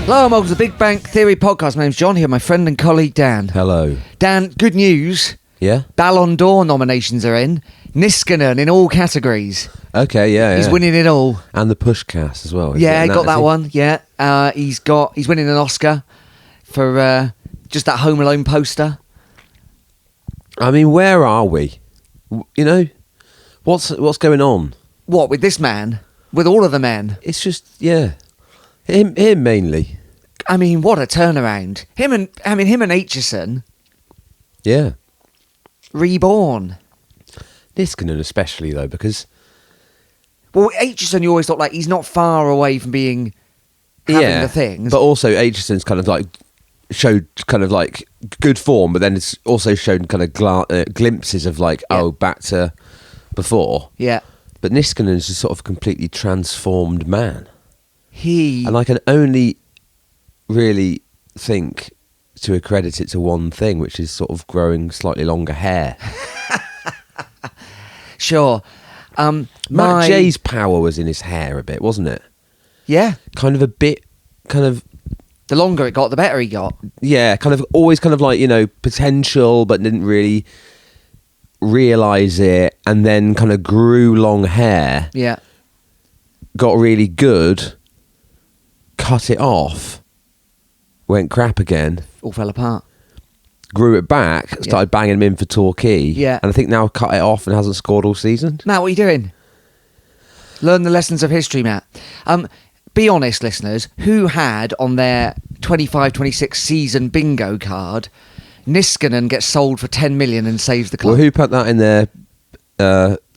Hello and welcome to the Big Bang Theory podcast. My name's John, here my friend and colleague Dan. Hello. Dan, good news. Yeah? Ballon d'Or nominations are in. Niskanen in all categories. Okay, yeah. He's winning it all. And the Pushcast as well. Yeah, got that one. Yeah. He's winning an Oscar for just that Home Alone poster. I mean, where are we? You know, what's going on? What, with this man? With all of the men? It's just, yeah. Him mainly. I mean, what a turnaround. Him and Aitchison. Yeah. Reborn. Niskanen especially, though, because... Well, Aitchison, you always thought, like, he's not far away from having the things. But also, Aitchison's kind of, like, showed kind of, like, good form, but then it's also shown kind of glimpses of, like, back to before. Yeah. But Niskanen's a sort of completely transformed man. And I can only really think to accredit it to one thing, which is sort of growing slightly longer hair. Sure. Matt Jay's power was in his hair a bit, wasn't it? Yeah. The longer it got, the better he got. Yeah, always like, you know, potential, but didn't really realise it, and then kind of grew long hair. Yeah. Got really good, cut it off, went crap again. All fell apart. Grew it back, started banging him in for Torquay. Yeah. And I think now cut it off and hasn't scored all season. Matt, what are you doing? Learn the lessons of history, Matt. Be honest, listeners, who had on their 25-26 season bingo card, Niskanen gets sold for 10 million and saves the club? Well, who put that in their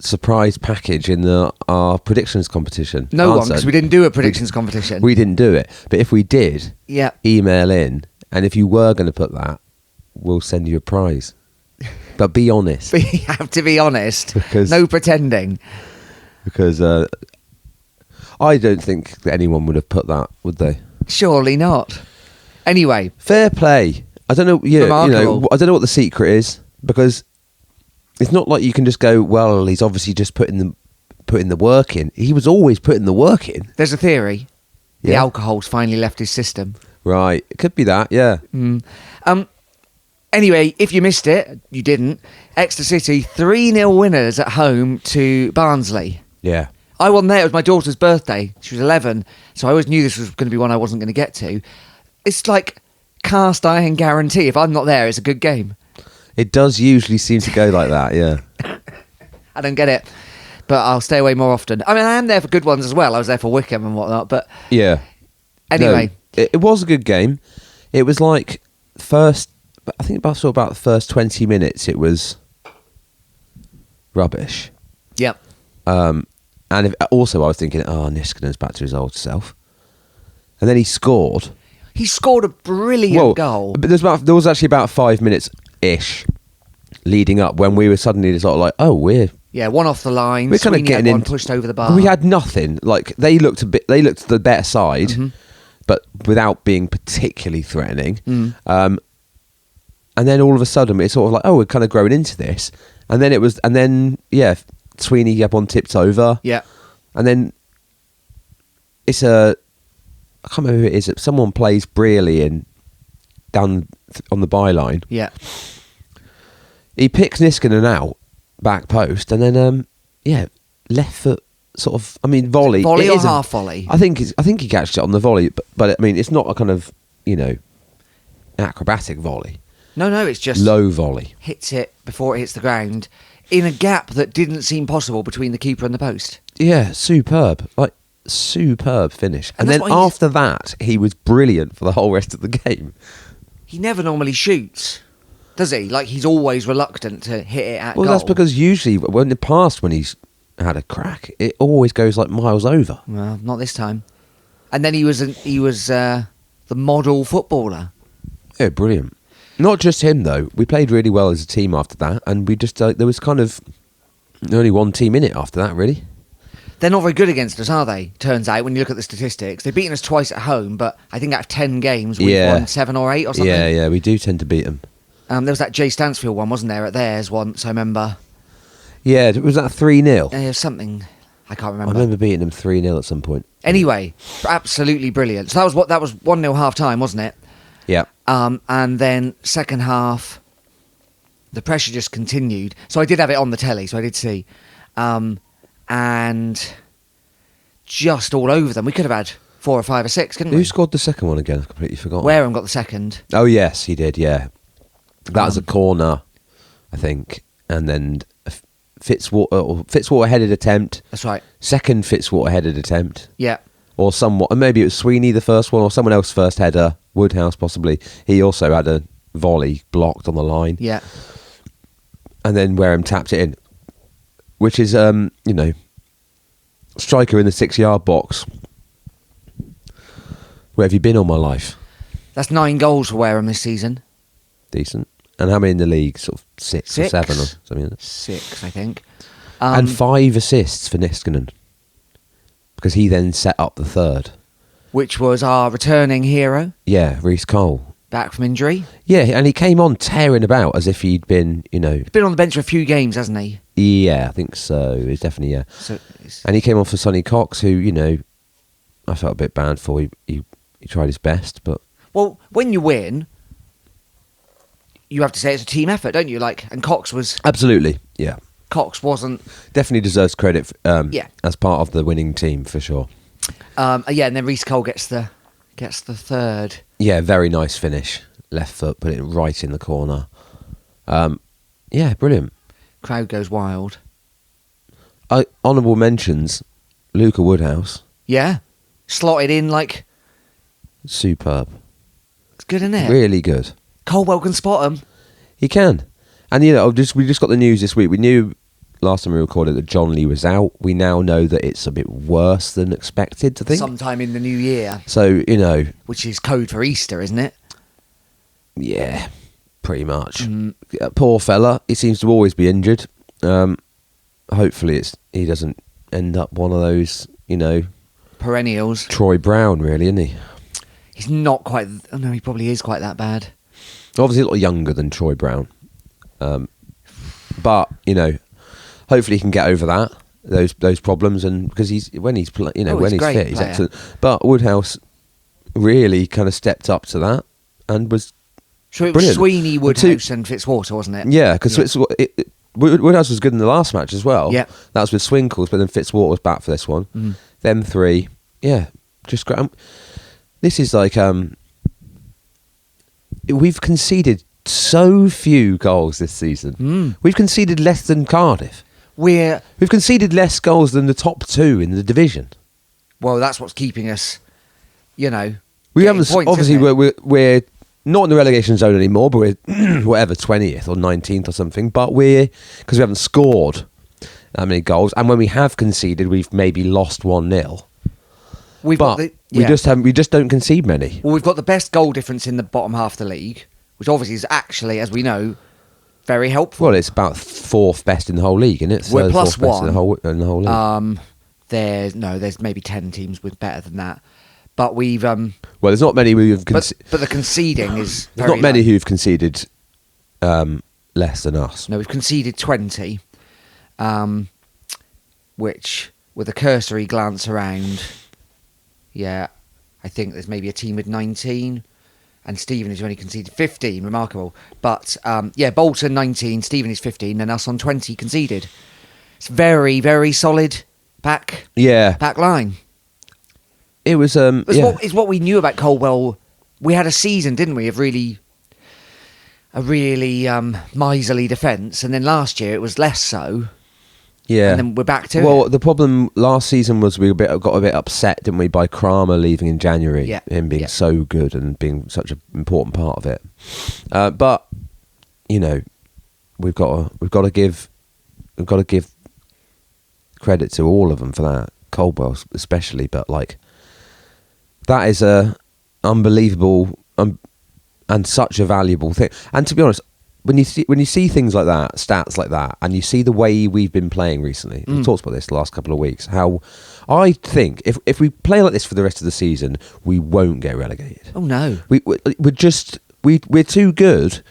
surprise package in our predictions competition? No one, because we didn't do a predictions competition. We didn't do it. But if we did, yeah, email in. And if you were going to put that, we'll send you a prize. But be honest. You have to be honest. Because, no pretending. Because I don't think that anyone would have put that, would they? Surely not. Anyway. Fair play. I don't know. Yeah, remarkable. I don't know what the secret is, because it's not like you can just go, well, he's obviously just putting the work in. He was always putting the work in. There's a theory. The Yeah. alcohol's finally left his system. Right. It could be that, yeah. Anyway, if you missed it, you didn't. Exeter City 3-0 winners at home to Barnsley. Yeah. I wasn't there. It was my daughter's birthday. She was 11, so I always knew this was going to be one I wasn't going to get to. It's like cast iron guarantee. If I'm not there, it's a good game. It does usually seem to go like that, yeah. I don't get it, but I'll stay away more often. I mean, I am there for good ones as well. I was there for Wickham and whatnot, but... Yeah. Anyway. No, it was a good game. It was like I think about the first 20 minutes it was rubbish. Yep. And also I was thinking, Niskanen's back to his old self. And then he scored. He scored a brilliant goal. But there was actually about 5 minutes-ish leading up when we were suddenly sort of like, we're... Yeah, one off the line. We're kind of getting one pushed over the bar. We had nothing. Like, they looked the better side, but without being particularly threatening. And then all of a sudden, it's sort of like, we're kind of growing into this. And then Sweeney up on tipped over. Yeah. And then it's I can't remember who it is. Someone plays Brearley down on the byline. Yeah. He picks Niskanen out, back post, and then, left foot sort of, volley. Volley or half volley? I think he catched it on the volley, but it's not a kind of, acrobatic volley. No, it's just... low volley. Hits it before it hits the ground in a gap that didn't seem possible between the keeper and the post. Yeah, superb. Like, superb finish. And then that's after that, he was brilliant for the whole rest of the game. He never normally shoots, does he? Like, he's always reluctant to hit it at goal. Well, that's because usually, in the past, when he's had a crack, it always goes like miles over. Well, not this time. And then he was the model footballer. Yeah, brilliant. Not just him, though. We played really well as a team after that, and we just there was kind of only one team in it after that, really. They're not very good against us, are they? Turns out, when you look at the statistics. They've beaten us twice at home, but I think out of 10 games, we've won 7 or 8 or something. Yeah, we do tend to beat them. There was that Jay Stansfield one, wasn't there, at theirs once, I remember. Yeah, was that 3-0? Something. I can't I remember. remember beating them 3-0 at some point. Anyway, absolutely brilliant. So that was 1-0 half time, wasn't it? Yeah. And then second half, the pressure just continued. So I did have it on the telly, so I did see. And just all over them. We could have had 4 or 5 or 6, couldn't we? Who scored the second one again? I've completely forgotten. Wareham got the second. Oh, yes, he did, yeah. That was a corner, I think. And then Fitzwater headed attempt. That's right. Second Fitzwater headed attempt. Yeah. Or maybe it was Sweeney the first one, or someone else first header. Woodhouse possibly. He also had a volley blocked on the line. Yeah. And then Wareham tapped it in, which is, striker in the 6-yard box. Where have you been all my life? That's 9 goals for Wareham this season. Decent. And how many in the league? Sort of 6 or 7 or something. 6, I think. And 5 assists for Niskanen. Because he then set up the third. Which was our returning hero, Yeah, Reece Cole. back from injury. Yeah, and he came on tearing about as if he'd been, He's been on the bench for a few games, hasn't he? Yeah, I think so. It's definitely, yeah. So And he came on for Sonny Cox, who, I felt a bit bad for. He tried his best, but... Well, when you win, you have to say it's a team effort, don't you? And Cox was... Absolutely, yeah. Cox wasn't... Definitely deserves credit Yeah. as part of the winning team, for sure. Yeah, and then Reece Cole gets the third. Yeah, very nice finish. Left foot, put it right in the corner. Yeah, brilliant. Crowd goes wild. Honourable mentions, Luca Woodhouse. Yeah. Slotted in Superb. It's good, isn't it? Really good. Colwell can spot him. He can. And, we just got the news this week. We knew last time we recorded that John Lee was out. We now know that it's a bit worse than expected, I think. Sometime in the new year. So, Which is code for Easter, isn't it? yeah, pretty much. Poor fella. He seems to always be injured. Hopefully he doesn't end up one of those, Perennials. Troy Brown, really, isn't he? He's not quite... Oh, no, he probably is quite that bad. Obviously a lot younger than Troy Brown. But, hopefully he can get over that, those problems, and because when he's fit, he's excellent. But Woodhouse really kind of stepped up to that and was So it was brilliant. Sweeney, Woodhouse and Fitzwater, wasn't it? Yeah, because Woodhouse was good in the last match as well. Yeah. That was with Swinkles, but then Fitzwater was back for this one. Them 3, yeah, just great. This is we've conceded so few goals this season. We've conceded less than Cardiff. We've conceded less goals than the top 2 in the division. Well, that's what's keeping us, We haven't. points, Obviously, isn't it? we're not in the relegation zone anymore, but we're whatever 20th or 19th or something. But because we haven't scored that many goals, and when we have conceded, we've maybe lost 1-0. We just don't concede many. Well, we've got the best goal difference in the bottom half of the league, which obviously is actually, as we know, very helpful. Well, it's about 4th best in the whole league, isn't it? We're Third, plus 4th best one. in the whole league. There's maybe 10 teams with better than that, but we've Well, there's not many who've but the conceding is there's very not many low. who've conceded less than us. No, we've conceded 20, which with a cursory glance around, yeah, I think there's maybe a team with 19. And Stephen has only conceded 15, remarkable. But, Bolton 19, Stephen is 15, and us on 20 conceded. It's very, very solid back line. It was... It's what we knew about Colwell. We had a season, didn't we, of a really miserly defence, and then last year it was less so. Yeah. And then we're back to Well, it. the problem last season was we got a bit upset, didn't we, by Kramer leaving in January. Yeah. Him being so good and being such an important part of it. But we've got to give credit to all of them for that. Colwell especially, but that is a unbelievable and such a valuable thing. And to be honest, when you see things like that, stats like that, and you see the way we've been playing recently, we've talked about this the last couple of weeks, how I think if we play like this for the rest of the season, we won't get relegated. Oh, no. We're too good.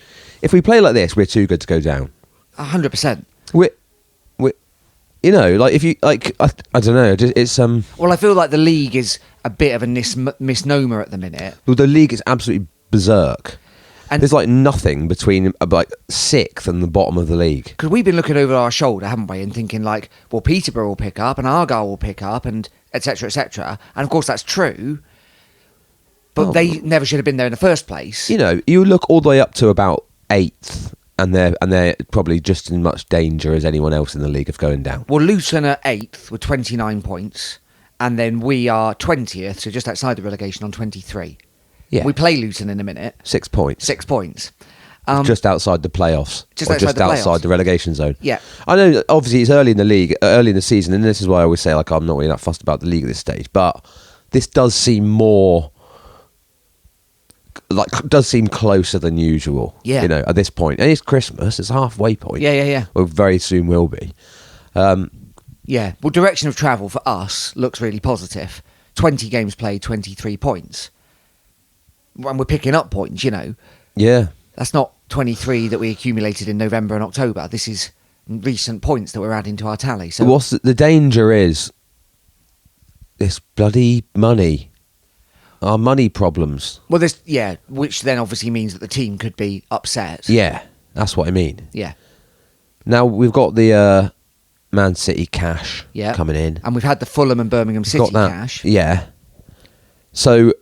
If we play like this, we're too good to go down. 100%. You know, like if you like, I don't know. It's Well, I feel like the league is a bit of a misnomer at the minute. Well, the league is absolutely berserk. And there's like nothing between like 6th and the bottom of the league. Because we've been looking over our shoulder, haven't we, and thinking like, well, Peterborough will pick up and Argyle will pick up and etc. etc. And of course that's true, but they never should have been there in the first place. You know, you look all the way up to about 8th, and they're probably just in much danger as anyone else in the league of going down. Well, Luton are 8th with 29 points, and then we are 20th, so just outside the relegation on 23. Yeah, we play Luton in a minute. 6 points. 6 points. Just outside the playoffs. Just outside the relegation zone. Yeah. I know, obviously, it's early in the league, early in the season, and this is why I always say, like, I'm not really that fussed about the league at this stage, but this does seem more... like, does seem closer than usual. Yeah. You know, at this point. And it's Christmas. It's a halfway point. Yeah. Well, very soon will be. Yeah. Well, direction of travel for us looks really positive. 20 games played, 23 points. And we're picking up points, you know. Yeah. That's not 23 that we accumulated in November and October. This is recent points that we're adding to our tally. So what's the danger is this bloody money. Our money problems. Well, which then obviously means that the team could be upset. Yeah, that's what I mean. Yeah. Now we've got the Man City cash coming in. And we've had the Fulham and Birmingham City cash. Yeah. So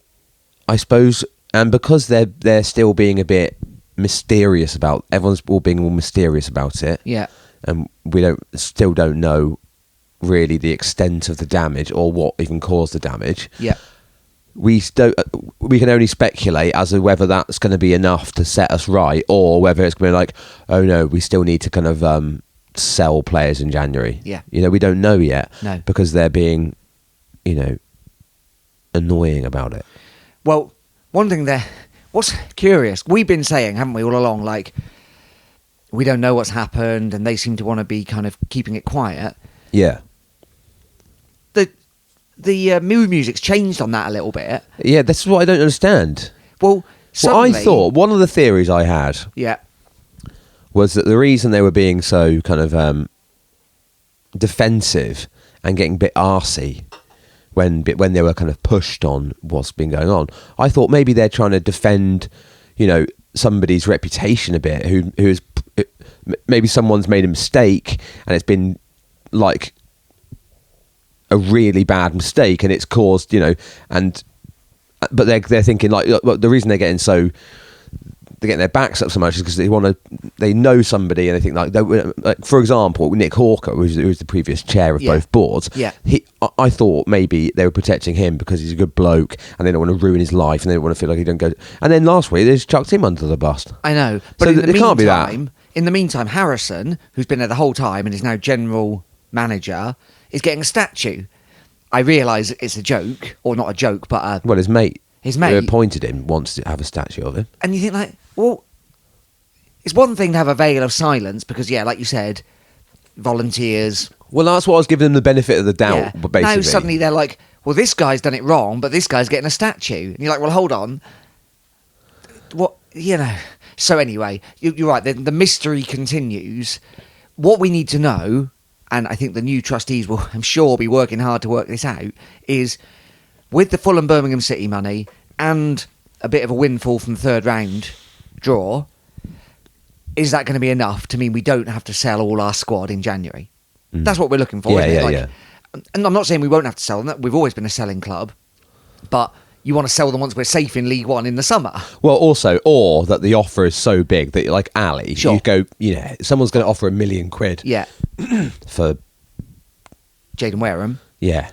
I suppose, and because they're still being a bit mysterious about, everyone's all being all mysterious about it. Yeah. And we still don't know really the extent of the damage or what even caused the damage. Yeah. We can only speculate as to whether that's going to be enough to set us right, or whether it's going to be like, oh no, we still need to kind of sell players in January. Yeah. You know, we don't know yet. No. Because they're being, you know, annoying about it. Well, one thing what's curious, we've been saying, haven't we, all along, like, we don't know what's happened, and they seem to want to be kind of keeping it quiet. Yeah. The mood music's changed on that a little bit. Yeah, this is what I don't understand. Well, suddenly, I thought, one of the theories I had was that the reason they were being so kind of defensive and getting a bit arsey when they were kind of pushed on what's been going on, I thought maybe they're trying to defend, you know, somebody's reputation a bit, who's maybe someone's made a mistake and it's been like a really bad mistake and it's caused, you know, but they're thinking like, well, the reason they're getting their backs up so much is because they know somebody and they think like for example, Nick Hawker, who was the previous chair of both boards. Yeah. I thought maybe they were protecting him because he's a good bloke and they don't want to ruin his life and they don't want to feel like he don't go. And then last week they just chucked him under the bus. I know, but so in the meantime, can't be that. In the meantime, Harrison, who's been there the whole time and is now general manager, is getting a statue. I realise it's a joke, or not a joke, but well, his mate who appointed him wants to have a statue of him. And you think like, well, it's one thing to have a veil of silence because, yeah, like you said, volunteers. Well, that's what I was giving them the benefit of the doubt. Yeah. Basically, now suddenly they're like, well, this guy's done it wrong, but this guy's getting a statue, and you're like, well, hold on, what, you know? So anyway, you're right. The mystery continues. What we need to know, and I think the new trustees will, I'm sure, be working hard to work this out, is with the Fulham Birmingham City money and a bit of a windfall from the third round draw, is that going to be enough to mean we don't have to sell all our squad in January? That's what we're looking for, isn't it? Yeah. And I'm not saying we won't have to sell them. We've always been a selling club, but you want to sell them once we're safe in League One in the summer. Well, also, or that the offer is so big that, like Ali, sure. You go, you know, someone's going to offer £1 million. Yeah. For Jaden Wareham. Yeah.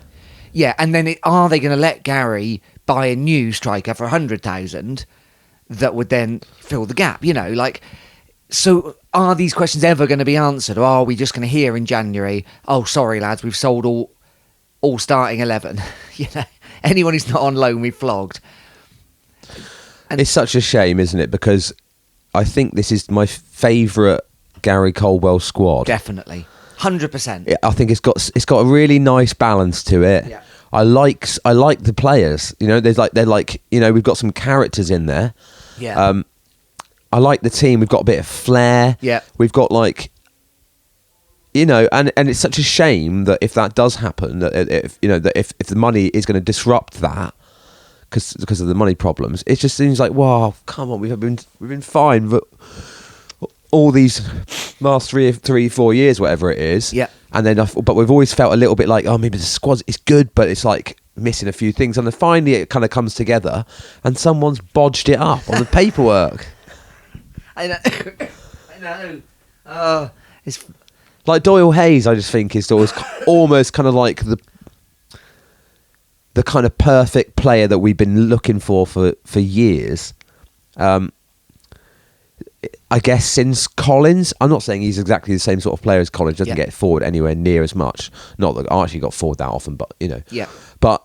Yeah, and then are they going to let Gary buy a new striker for 100,000 that would then fill the gap? You know, like, so are these questions ever going to be answered, or are we just going to hear in January, oh, sorry lads, we've sold all starting 11? You know, anyone who's not on loan, we've flogged. And it's such a shame, isn't it? Because I think this is my favourite Gary Colwell squad. Definitely. 100%. I think it's got a really nice balance to it. Yeah. I like the players. You know, they're like you know, we've got some characters in there. Yeah. I like the team. We've got a bit of flair. Yeah. We've got like you know, and it's such a shame that if that does happen, that if the money is going to disrupt that because of the money problems, it just seems like, wow, come on, we've been fine, but all these last 3-4 years, whatever it is, yeah. And then, but we've always felt a little bit like, oh, maybe the squad is good, but it's like missing a few things, and then finally it kind of comes together, and someone's bodged it up on the paperwork. I know. It's like Doyle Hayes. I just think is almost kind of like the kind of perfect player that we've been looking for years. I guess since Collins, I'm not saying he's exactly the same sort of player as Collins. Doesn't get forward anywhere near as much. Not that I actually got forward that often, but you know. Yeah. But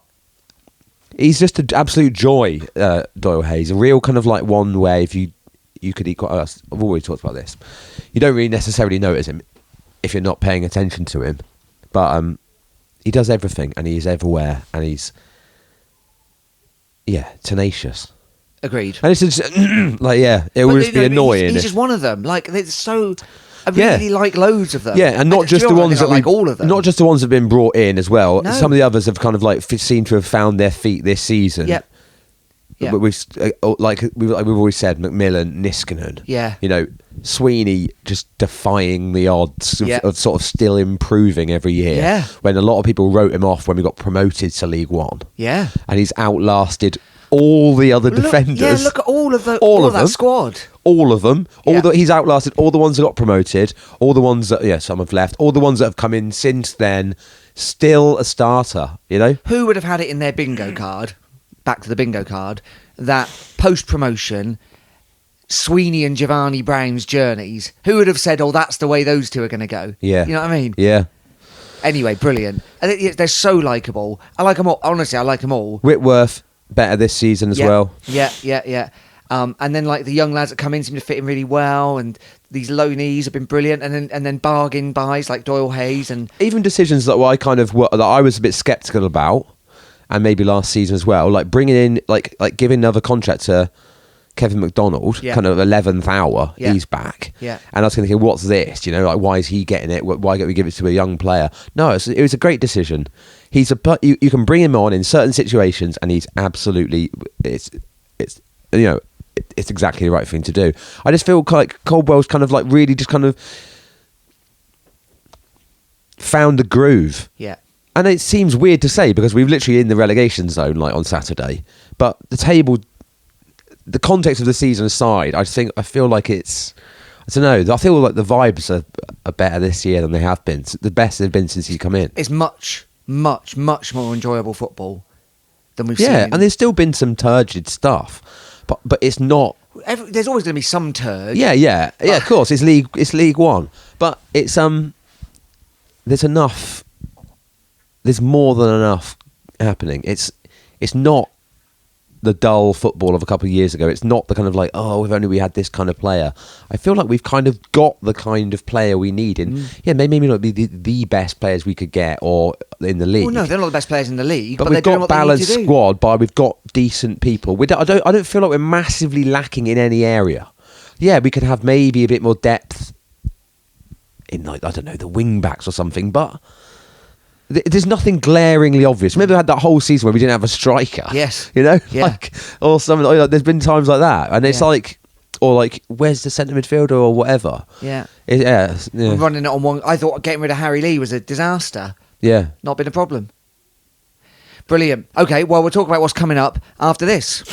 he's just an absolute joy, Doyle Hayes. A real kind of like one way if you could equal us. I've always talked about this. You don't really necessarily notice him if you're not paying attention to him, but he does everything and he's everywhere and he's tenacious. Agreed. And it's just like it would just be annoying. He's just one of them. Like it's so. I really like loads of them. Yeah, and not just the ones that like all of them. Not just the ones that have been brought in as well. No. Some of the others have kind of like seem to have found their feet this season. Yep. Yeah. But we've always said, Macmillan, Niskanen. Yeah. You know, Sweeney just defying the odds of sort of still improving every year. Yeah. When a lot of people wrote him off when we got promoted to League One. Yeah. And he's outlasted all the other defenders. Yeah, look at all of that squad. All of them. He's outlasted all the ones that got promoted. All the ones that some have left. All the ones that have come in since then. Still a starter. You know. Who would have had it in their bingo card? Back to the bingo card. That post promotion, Sweeney and Giovanni Brown's journeys. Who would have said, "Oh, that's the way those two are going to go"? Yeah. You know what I mean? Yeah. Anyway, brilliant. They're so likeable. I like them all. Honestly, I like them all. Whitworth better this season as well. Yeah. And then like the young lads that come in seem to fit in really well, and these loanees have been brilliant, and then bargain buys like Doyle Hayes, and even decisions that I was a bit sceptical about, and maybe last season as well, like bringing in like giving another contract to Kevin McDonald, kind of 11th hour, he's back. Yeah. And I was thinking, what's this? You know, like why is he getting it? Why don't we give it to a young player? No, it was a great decision. You can bring him on in certain situations, and he's absolutely it's exactly the right thing to do. I just feel like Caldwell's kind of like really just kind of found the groove. Yeah. And it seems weird to say because we're literally in the relegation zone like on Saturday, but the table, the context of the season aside, I feel like it's, I don't know, I feel like the vibes are better this year than they have been. It's the best they've been since he's come in. It's much more enjoyable football than we've seen. Yeah, and there's still been some turgid stuff, but it's not. There's always going to be some turd. Yeah. Of course, it's League One, but it's there's enough. There's more than enough happening. It's not the dull football of a couple of years ago. It's not the kind of like, oh, if only we had this kind of player. I feel like we've kind of got the kind of player we need. And maybe not be the best players we could get or in the league. Well, no, they're not the best players in the league. But they're we've doing got what a balanced they need to do. squad. But we've got decent people. I don't feel like we're massively lacking in any area. Yeah, we could have maybe a bit more depth in, like, I don't know, the wing backs or something. But there's nothing glaringly obvious. Maybe we had that whole season where we didn't have a striker. Yes. You know? Yeah. Like, or something. Like, there's been times like that. And it's like, or like, where's the centre midfielder or whatever? Yeah. Yeah. We're running it on one. I thought getting rid of Harry Lee was a disaster. Yeah. Not been a problem. Brilliant. Okay, well, we'll talk about what's coming up after this.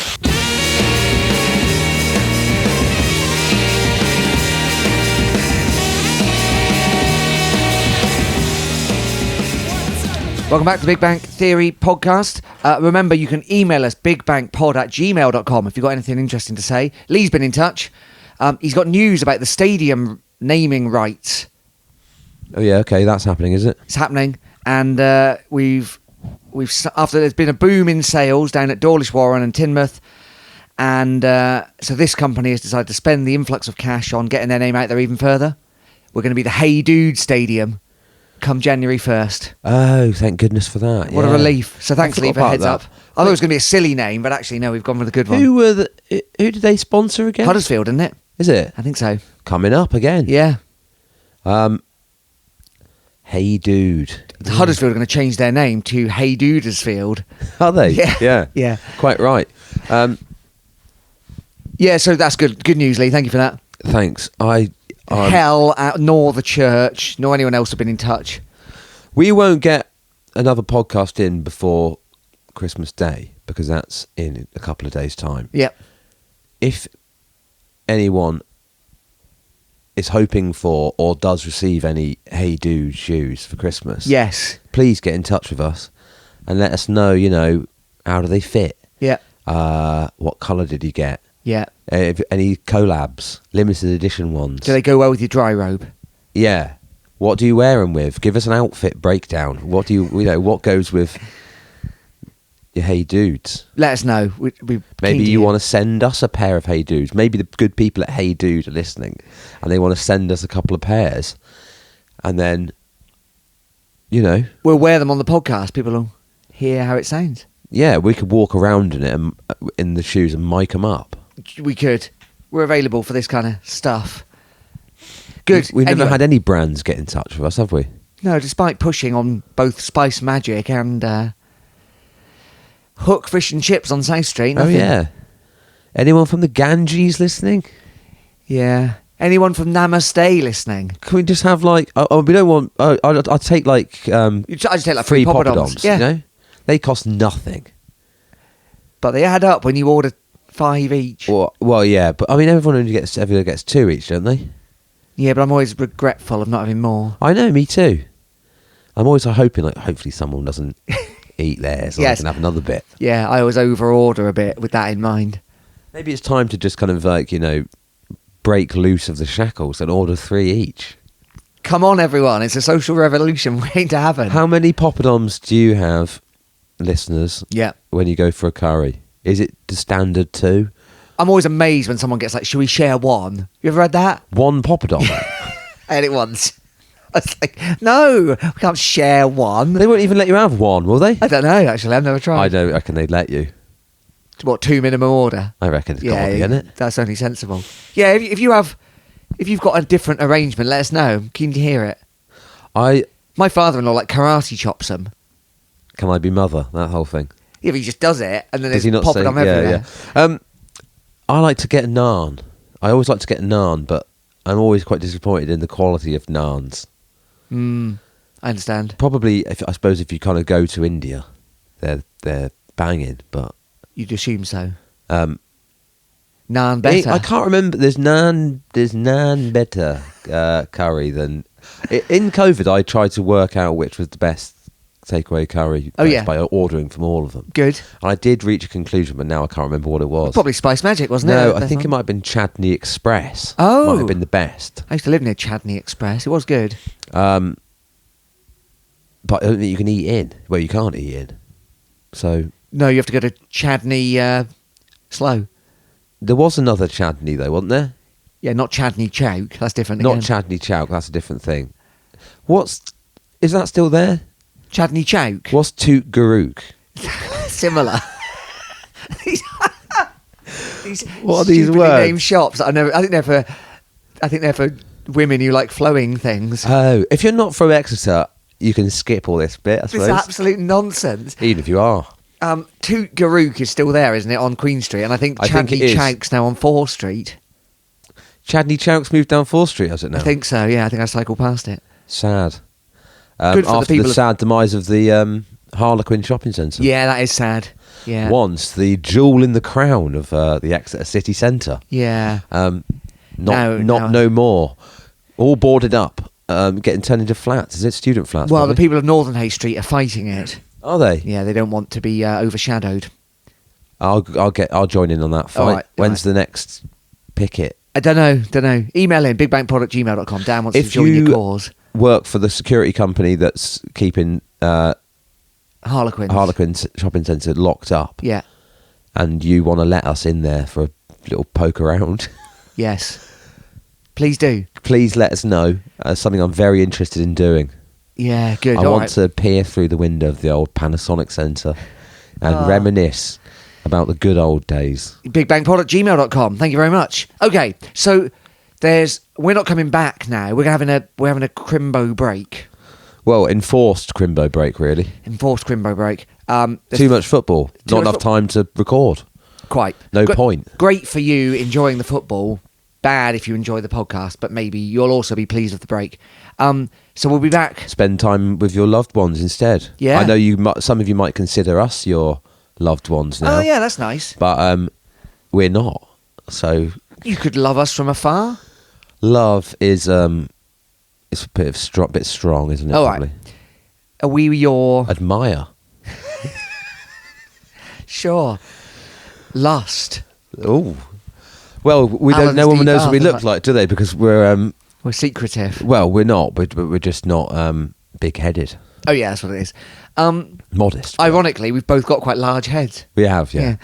Welcome back to Big Bang Theory podcast. Remember, you can email us bigbangpod@gmail.com if you've got anything interesting to say. Lee's been in touch. He's got news about the stadium naming rights. Oh yeah, okay, that's happening, is it? It's happening, and we've after there's been a boom in sales down at Dawlish Warren and Teignmouth, and so this company has decided to spend the influx of cash on getting their name out there even further. We're going to be the Hey Dude Stadium come January 1st. Oh, thank goodness for that. What a relief. So thanks, I Lee, forgot for about heads that. up. I thought it was going to be a silly name, but actually, no, we've gone with a good one. Who did they sponsor again? Huddersfield, isn't it? Is it? I think so. Coming up again. Yeah. Hey Dude. Huddersfield are going to change their name to Hey Dudersfield. Are they? Yeah. Yeah. Quite right. Yeah, so that's good. Good news, Lee. Thank you for that. Thanks. Hell, nor the church, nor anyone else have been in touch. We won't get another podcast in before Christmas Day because that's in a couple of days' time. Yep. If anyone is hoping for or does receive any Hey Dude shoes for Christmas, Yes. please get in touch with us and let us know, how do they fit? Yeah. What colour did you get? Yeah. Any collabs, limited edition ones? Do they go well with your dry robe? Yeah. What do you wear them with? Give us an outfit breakdown. What do what goes with your Hey Dudes? Let us know. Maybe you want to send us a pair of Hey Dudes. Maybe the good people at Hey Dude are listening and they want to send us a couple of pairs. And then, We'll wear them on the podcast. People will hear how it sounds. yeah, we could walk around in it and, in the shoes and mic them up. We could. We're available for this kind of stuff. Good. We've never Anyway. had any brands get in touch with us, have we? No, despite pushing on both Spice Magic and Hook Fish and Chips on South Street. Oh, nothing. yeah. Anyone from the Ganges listening? Yeah. Anyone from Namaste listening? Can we just have we don't want. I'll take I just take like three three poppadoms. poppadoms. They cost nothing. But they add up when you order 5 each. Well, yeah, but I mean, everyone only gets 2 each, don't they? Yeah, but I'm always regretful of not having more. I know, me too. I'm always hoping, hopefully someone doesn't eat theirs, so I Yes. can have another bit. Yeah, I always over-order a bit with that in mind. Maybe it's time to just kind of break loose of the shackles and order 3 each. Come on, everyone. It's a social revolution waiting to happen. How many poppadoms do you have, listeners, Yeah. when you go for a curry? Is it the standard 2? I'm always amazed when someone gets like, should we share one? You ever read that? 1 poppadom? I had it once. I was like, no, we can't share one. They won't even let you have 1, will they? I don't know, actually. I've never tried. I reckon they'd let you. What, 2 minimum order? I reckon it's got to be, isn't it? That's only sensible. Yeah, if you've got a different arrangement, let us know. I'm keen to hear it. My father-in-law karate chops them. Can I be mother? That whole thing. Yeah, but he just does it, and then Does it's he not popping say? on everywhere. Yeah. I like to get naan. I always like to get naan, but I'm always quite disappointed in the quality of naans. I understand. Probably, I suppose, if you kind of go to India, they're banging, but You'd assume so. um, Naan better. I can't remember. There's naan better curry than in COVID. I tried to work out which was the best takeaway curry by ordering from all of them. Good. And I did reach a conclusion, but now I can't remember what it was. Probably Spice Magic, wasn't it? No, I think it might have been Chadney Express. Oh. Might have been the best. I used to live near Chadney Express. It was good. But I don't think you can eat in. Well, you can't eat in. So No, you have to go to Chadney Slow. there was another Chadney though, wasn't there? Yeah, not Chadney Chowk. That's different Not again. Chadney Chowk. That's a different thing. Is that still there? Chadney Chowk. What's Toot Garook? Similar. these What are these stupidly words? named shops. I think they're for women who like flowing things. Oh, if you're not from Exeter, you can skip all this bit, I This suppose. is absolute nonsense. Even if you are. Toot Garook is still there, isn't it, on Queen Street? And I think I think Chadney it is. Chowk's now on 4th Street. Chadney Chowk's moved down 4th Street, has it now? I think so, yeah. I think I cycled past it. Sad. Good for the after people the of- sad demise of the Harlequin shopping centre. Yeah, that is sad. Yeah. Once the jewel in the crown of the Exeter city centre. Yeah. No more. All boarded up, getting turned into flats. Is it student flats? Well, the probably? people of Northern Hay Street are fighting it. Are they? Yeah, they don't want to be overshadowed. I'll join in on that fight. All right, When's the next picket? I don't know. Email in bigbankpod@gmail.com. Dan wants If to join you- your cause. Work for the security company that's keeping Harlequins. Harlequin shopping centre locked up, Yeah. and you want to let us in there for a little poke around, Yes. Please do. please let us know. Something I'm very interested in doing. Yeah, good. I All want right. to peer through the window of the old Panasonic Centre and Ah. reminisce about the good old days. Bigbangpod@gmail.com. Thank you very much. Okay, so we're not coming back now. We're having a Crimbo break. Well, enforced Crimbo break, really. Enforced Crimbo break. Too much football. Too Not much enough time to record. Quite. No point. Great for you enjoying the football. Bad if you enjoy the podcast, but maybe you'll also be pleased with the break. So we'll be back. Spend time with your loved ones instead. Yeah. I know some of you might consider us your loved ones now. Oh, yeah, that's nice. But we're not. So You could love us from afar. love is it's a bit strong, isn't it? All right. Probably? Are we your... Admire. Sure. Lust. Oh. Well, Alan's no one deep knows what we bath, look isn't like, do they? Because we're We're secretive. well, we're not, but we're just not big-headed. Oh, yeah, that's what it is. Modest. Ironically, we've both got quite large heads. We have, yeah.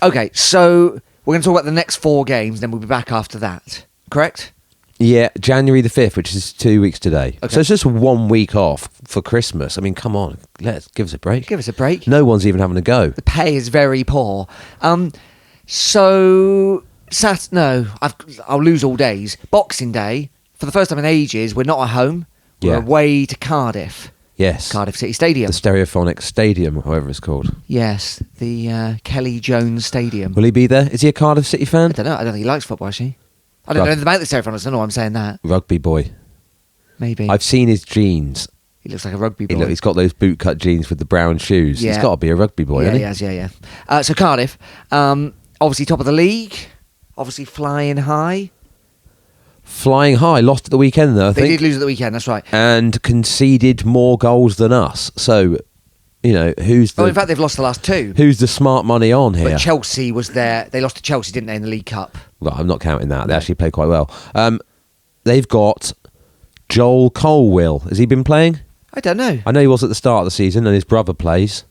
Okay, so we're going to talk about the next 4 games, then we'll be back after that. Correct? Yeah, January the 5th, which is 2 weeks today. Okay. So it's just 1 week off for Christmas. I mean, come on, give us a break. Give us a break. No one's even having a go. The pay is very poor. So I'll lose all days. Boxing Day, for the first time in ages, we're not at home. We're Yeah. away to Cardiff. Yes. Cardiff City Stadium. The Stereophonic Stadium, however it's called. Yes, the Kelly Jones Stadium. Will he be there? Is he a Cardiff City I fan? don't know. I don't think he likes football, actually. I don't know anything about the Stereophonics. I don't know why I'm saying that. Rugby boy. Maybe. I've seen his jeans. He looks like a rugby boy. He's got those bootcut jeans with the brown shoes. Yeah. He's got to be a rugby boy, Yeah, hasn't he has, yeah. So Cardiff, obviously top of the league, obviously flying high. Flying high, lost at the weekend though, I They think. did lose at the weekend, that's right. And conceded more goals than us. So, who's the In fact, they've lost the last 2. who's the smart money on here? But Chelsea was there. They lost to Chelsea, didn't they, in the League Cup? Well, I'm not counting that. They actually played quite well. They've got Joel Colwill. Has he been playing? I don't know. I know he was at the start of the season, and his brother plays.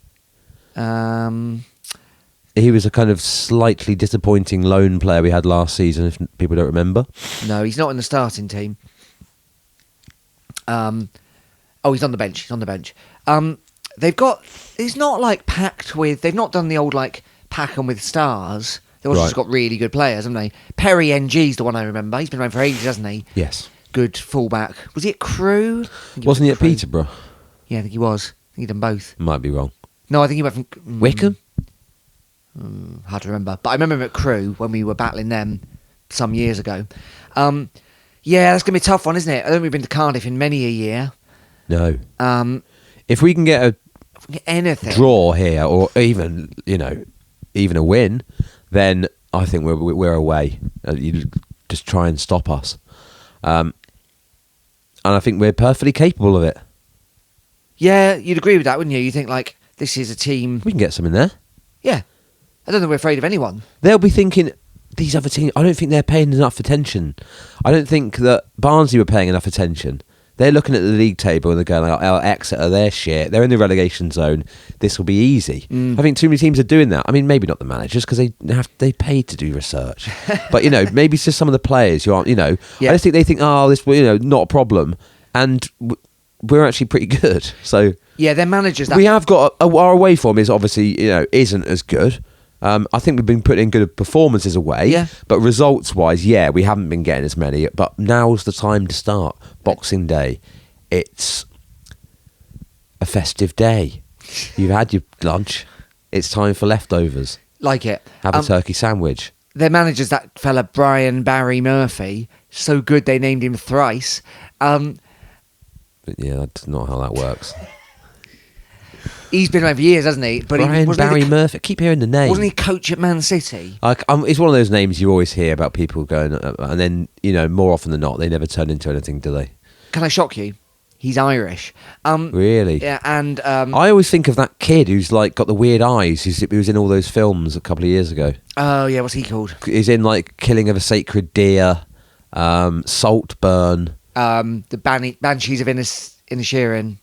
He was a kind of slightly disappointing lone player we had last season, if people don't remember. No, he's not in the starting team. He's on the bench. He's on the bench. They've got... It's not like packed with... They've not done the old pack 'em with stars. They've also Right. just got really good players, haven't they? Perry NG's the one I remember. He's been around for ages, hasn't he? Yes. Good fullback. Was he at Crewe? I think Wasn't he was at Crewe. Peterborough? Yeah, I think he was. I think he'd done both. Might be wrong. No, I think he went from... Wickham? Hard to remember. But I remember him at Crewe when we were battling them some years ago. Yeah, that's going to be a tough one, isn't it? I don't think we've been to Cardiff in many a year. No. If If we can get a we get anything. draw here, or even a win, then I think we're away. You just try and stop us, and I think we're perfectly capable of it. Yeah, you'd agree with that, wouldn't you? You think, this is a team... We can get some in there. Yeah. I don't think we're afraid of anyone. They'll be thinking these other teams. I don't think they're paying enough attention. I don't think that Barnsley were paying enough attention. They're looking at the league table and they're going, "Oh, Exeter, they're shit. They're in the relegation zone. This will be easy." I think too many teams are doing that. I mean, maybe not the managers because they pay to do research, but maybe it's just some of the players who aren't. Yeah. I just think they think, "Oh, this, not a problem," and we're actually pretty good. So Yeah, their managers... we have got our away form is obviously isn't as good. I think we've been putting in good performances away, Yeah. but results-wise, we haven't been getting as many. But now's the time to start. Boxing Day, it's a festive day. You've had your lunch. It's time for leftovers. Like it. Have a turkey sandwich. Their manager's that fella, Barry Murphy. So good they named him thrice. But yeah, that's not how that works. He's been around for years, hasn't he? But Brian wasn't Barry he Murphy. I keep hearing the name. Wasn't he coach at Man City? It's one of those names you always hear about people going, and then more often than not, they never turn into anything, do they? Can I shock you? He's Irish. Really? Yeah, and I always think of that kid who's got the weird eyes. Who was in all those films a couple of years ago. oh yeah, what's he called? He's in Killing of a Sacred Deer, Saltburn, The Banshees of Inisherin.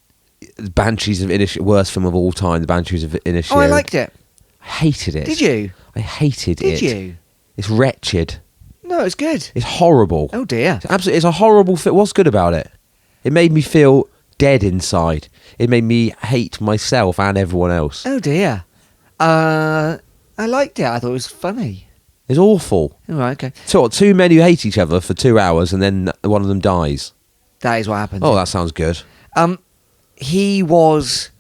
Banshees of Inisherin, worst film of all time. The Banshees of Inisherin. Oh, I liked it. I hated it. Did you? I hated it. Did you? It's wretched. No, it's good. It's horrible. Oh dear. It's absolutely. It's a horrible film. What's good about it? It made me feel dead inside. It made me hate myself and everyone else. Oh dear. I liked it. I thought it was funny. It's awful. All right, okay. So what, 2 men who hate each other for 2 hours and then one of them dies. That is what happened. Oh, that sounds good. he was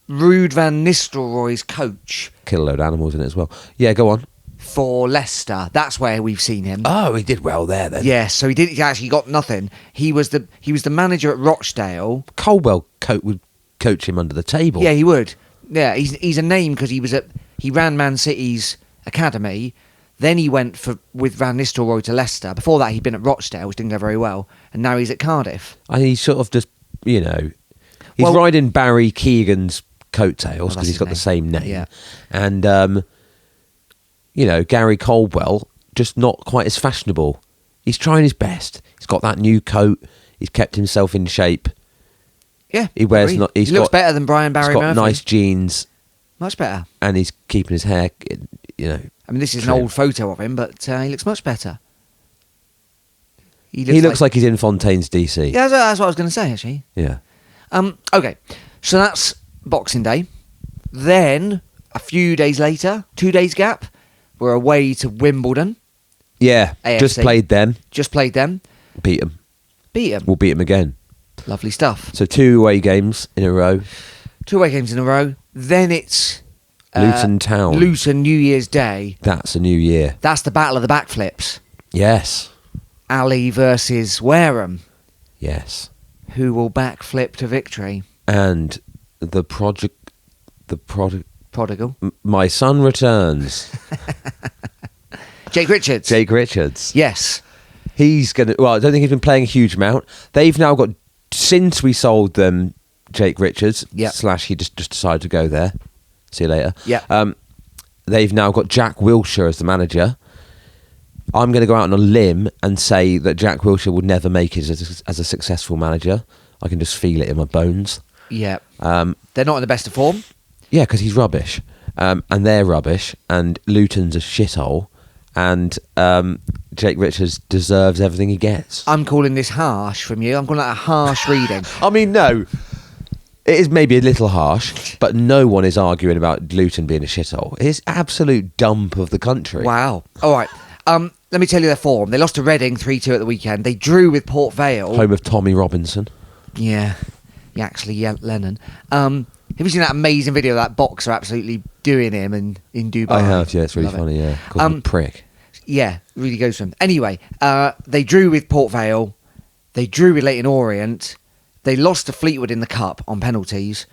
Ruud van Nistelrooy's coach Kill a load of animals in it as well. Yeah, go on. for Leicester. That's where we've seen him. Oh, he did well there then. Yes, so he actually got nothing. He was the manager at Rochdale. Colwell would coach him under the table. Yeah, he would. Yeah, he's a name because he ran Man City's academy. Then he went with Van Nistelrooy to Leicester. Before that, he'd been at Rochdale, which didn't go very well, and now he's at Cardiff. And he's sort of just, he's Well- riding Barry Keegan's coattails that's because he's his got the same name. Yeah. And, Gary Caldwell, just not quite as fashionable. He's trying his best. He's got that new coat. He's kept himself in shape. Yeah, He wears agreed. not. He looks better than Brian Barry He's got Murphy. nice jeans, Much better. and he's keeping his hair. I mean, this is trim. an old photo of him, but he looks much better. He looks like he's in Fontaine's DC. Yeah, that's what I was going to say, actually. Yeah. Okay, so that's Boxing Day. Then, a few days later, 2 days gap, we're away to Wimbledon. Yeah. AFC. Just played them. Just played them. Beat them. Beat them. We'll beat them again. Lovely stuff. So 2 away games in a row. 2 away games in a row. Then it's Luton Town. Luton New Year's Day. That's a new year. That's the battle of the backflips. Yes. Ali versus Wareham. Yes. Who will backflip to victory? And the Prodigal. my son returns. Jake Richards. Jake Richards. Yes. He's going to... Well, I don't think he's been playing a huge amount. They've now got... Since we sold them Jake Richards, Yep. / he just decided to go there. See you later. Yeah. They've now got Jack Wilshere as the manager. I'm going to go out on a limb and say that Jack Wilshere would never make it as a successful manager. I can just feel it in my bones. Yeah. They're not in the best of form. Yeah, because he's rubbish. And they're rubbish. And Luton's a shithole. And Jake Richards deserves everything he gets. I'm calling this harsh from you. I'm calling that a harsh reading. I mean, no. It is maybe a little harsh, but no one is arguing about Luton being a shithole. It's absolute dump of the country. Wow. All right. Let me tell you their form. They lost to Reading 3-2 at the weekend. They drew with Port Vale. Home of Tommy Robinson. Yeah. Yaxley Lennon. Have you seen that amazing video of that boxer absolutely doing him in Dubai? I have, yeah. It's really Love it. funny, yeah. Calls him a prick. Yeah, really goes for him. Anyway, they drew with Port Vale. They drew with Leyton Orient. They lost to Fleetwood in the Cup on penalties.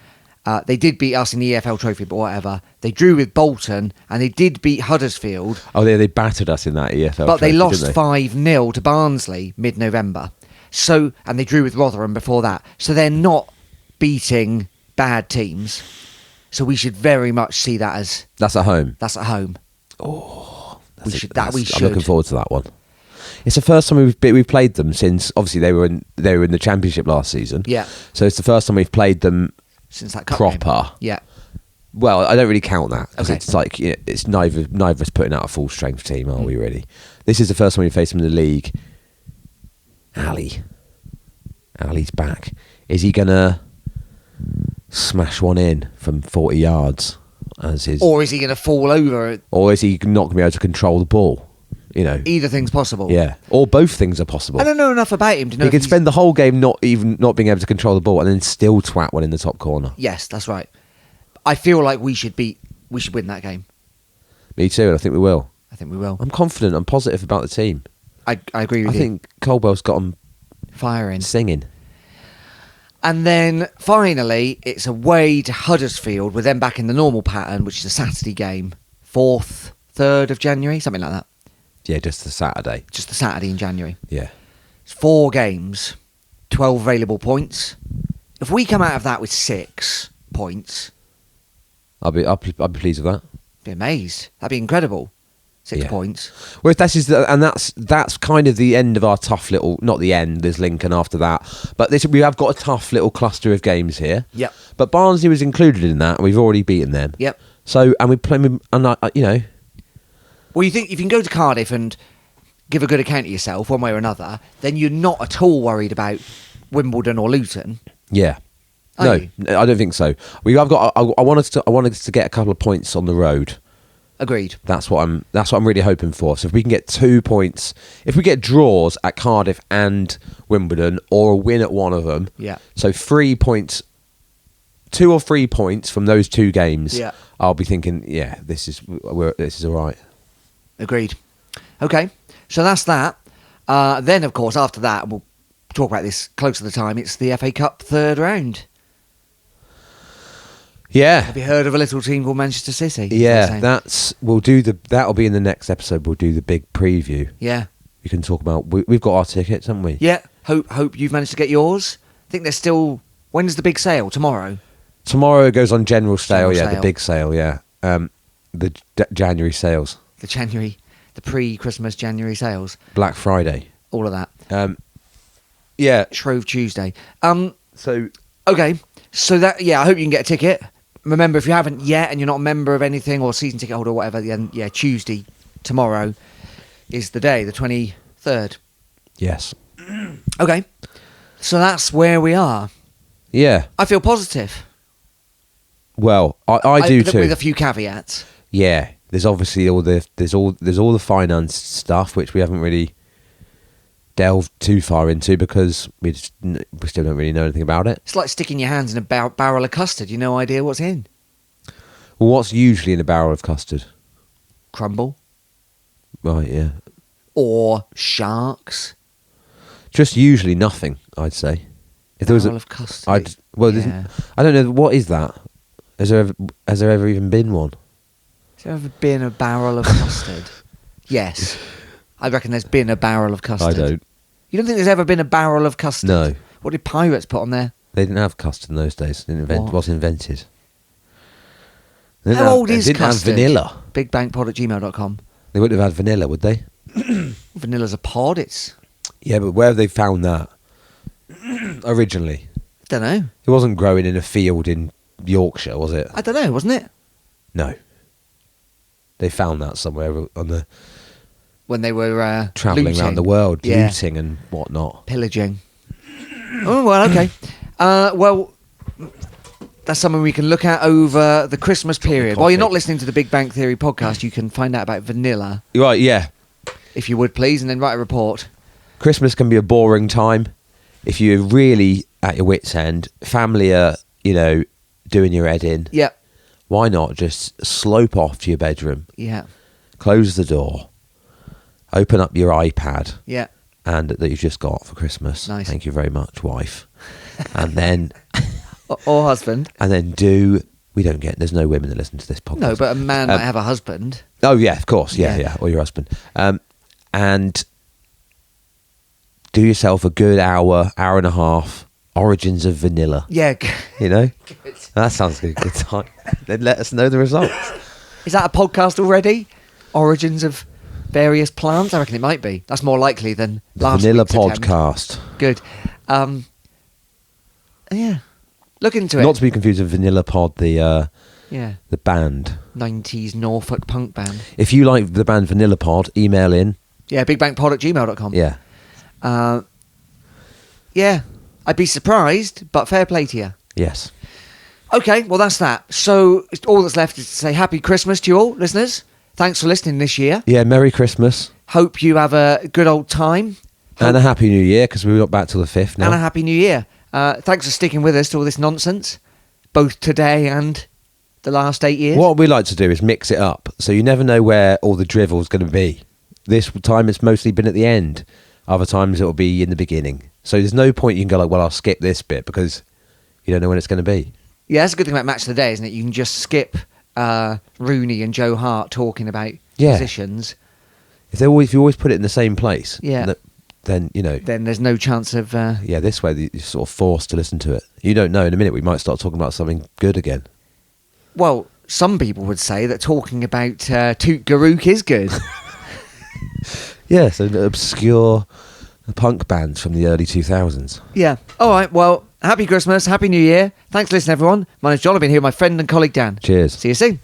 They did beat us in the EFL Trophy, but whatever. They drew with Bolton, and they did beat Huddersfield. Oh, they battered us in that EFL But they trophy, lost didn't 5-0 to Barnsley mid-November. So, and they drew with Rotherham before that. So they're not beating bad teams. So we should very much see that as That's at home. that's at home. That's We it. should- That's- we I'm should. looking forward to that one. It's the first time we've played them since, obviously, they were in the Championship last season. Yeah, So it's the first time we've played them since that cup game. proper. Yeah, Well, I don't really count that because Okay. it's like it's neither of us putting out a full strength team, are we? Really? This is the first time we faced him in the league. Ali's back. Is he gonna smash one in from 40 yards as his, or is he going to fall over? or is he not gonna be able to control the ball? Either thing's possible. Yeah, or both things are possible. I don't know enough about him to know. He if can he's- spend the whole game not being able to control the ball and then still twat one in the top corner. Yes, that's right. I feel like we should win that game. Me too, and I think we will. I think we will. I'm confident. I'm positive about the team. I agree I with you. think Colwell's got them Firing. singing. And then finally, it's away to Huddersfield. We're then back in the normal pattern, which is a Saturday game, 4th, 3rd of January, something like that. Yeah, just the Saturday. Just the Saturday in January. Yeah. It's 4 games, 12 available points. If we come out of that with 6 points, I'll be pleased with that. I'd be amazed. That'd be incredible. 6 Yeah. points. Well, that's kind of the end of our tough little. Not the end. There's Lincoln after that, but we have got a tough little cluster of games here. Yep. But Barnsley was included in that, and we've already beaten them. Yep. So, and we play, and Well, you think if you can go to Cardiff and give a good account of yourself one way or another, then you're not at all worried about Wimbledon or Luton. yeah. Are No, you? I don't think so. I want us to get a couple of points on the road. Agreed. That's what I'm really hoping for. So if we can get 2 points, if we get draws at Cardiff and Wimbledon, or a win at one of them, Yeah. so 3 points 2 or 3 points from those 2 games, Yeah. I'll be thinking, yeah, this is all right. Agreed. Okay, so that's that. Then, of course, after that, we'll talk about this close to the time. It's the FA Cup third round. Yeah. Have you heard of a little team called Manchester City? Yeah, that'll be in the next episode. We'll do the big preview. Yeah. You can talk about. We've got our tickets, haven't we? Yeah. Hope you've managed to get yours. I think there's still. When's the big sale? Tomorrow. Tomorrow it goes on general sale. General The sale. big sale. Yeah. The January sales. The pre-Christmas January sales. Black Friday. All of that. Yeah. Shrove Tuesday. So Okay. So that. Yeah. I hope you can get a ticket. Remember, if you haven't yet and you're not a member of anything or season ticket holder or whatever, then yeah, Tuesday, tomorrow, is the day, the 23rd. yes. Okay. So that's where we are. Yeah. I feel positive. Well, I do too. With a few caveats. Yeah. There's obviously all the finance stuff which we haven't really delved too far into because we still don't really know anything about it. It's like sticking your hands in a barrel of custard. You no idea what's in. Well, what's usually in a barrel of custard? Crumble. Right, yeah. Or sharks. Just usually nothing, I'd say. If there was Barrel of custard. Yeah. I don't know, what is that? Has there ever even been one? Has there ever been a barrel of custard? Yes. I reckon there's been a barrel of custard. I don't. You don't think there's ever been a barrel of custard? No. What did pirates put on there? They didn't have custard in those days. What? Was invented. How old is They didn't custard? have vanilla. Bigbankpod@gmail.com. They wouldn't have had vanilla, would they? Vanilla's a pod. It's... Yeah, but where have they found that? Originally. don't know. It wasn't growing in a field in Yorkshire, was it? I don't know, wasn't it? No. They found that somewhere on the... When they were travelling looting. around the world, Yeah. looting and whatnot. Pillaging. Oh, well, okay. Well, that's something we can look at over the Christmas period. While you're not listening to the Big Bang Theory podcast, you can find out about vanilla, Right, yeah. if you would please, and then write a report. Christmas can be a boring time. If you're really at your wit's end, family are, doing your head in. Yeah. Why not just slope off to your bedroom, Yeah. close the door, open up your iPad Yeah. and that you've just got for Christmas. Nice. Thank you very much, wife. And then Or husband. and then there's no women that listen to this podcast. No, but a man might have a husband. Oh yeah, of course, Yeah. yeah, or your husband. And do yourself a good hour and a half. Origins of vanilla. Yeah. That sounds like a good time. Then let us know the results. Is that a podcast already? Origins of various plants? I reckon it might be. That's more likely than The last Vanilla week's attempt. Podcast. Good. Yeah. Look into it. Not to be confused with Vanilla Pod, the Yeah. band. 90s Norfolk punk band. If you like the band Vanilla Pod, email in. Yeah, bigbankpod@gmail.com. Yeah. Yeah. I'd be surprised, but fair play to you. Yes. Okay, well, that's that. So all that's left is to say happy Christmas to you all, listeners. Thanks for listening this year. Yeah, Merry Christmas. Hope you have a good old time. And a Happy New Year, because we're not back till the 5th now. And a Happy New Year. Thanks for sticking with us to all this nonsense, both today and the last 8 years. What we like to do is mix it up, so you never know where all the drivel's going to be. This time it's mostly been at the end. Other times it'll be in the beginning. So there's no point you can go like, well, I'll skip this bit, because you don't know when it's going to be. Yeah, that's a good thing about Match of the Day, isn't it? You can just skip Rooney and Joe Hart talking about positions. If you always put it in the same place, Yeah. then Then there's no chance of... this way you're sort of forced to listen to it. You don't know. In a minute we might start talking about something good again. Well, some people would say that talking about Toot Garook is good. Yes, an obscure punk band from the early 2000s. Yeah. All right, well, happy Christmas, happy New Year. Thanks for listening, everyone. My name's John. I've been here with my friend and colleague Dan. Cheers. See you soon.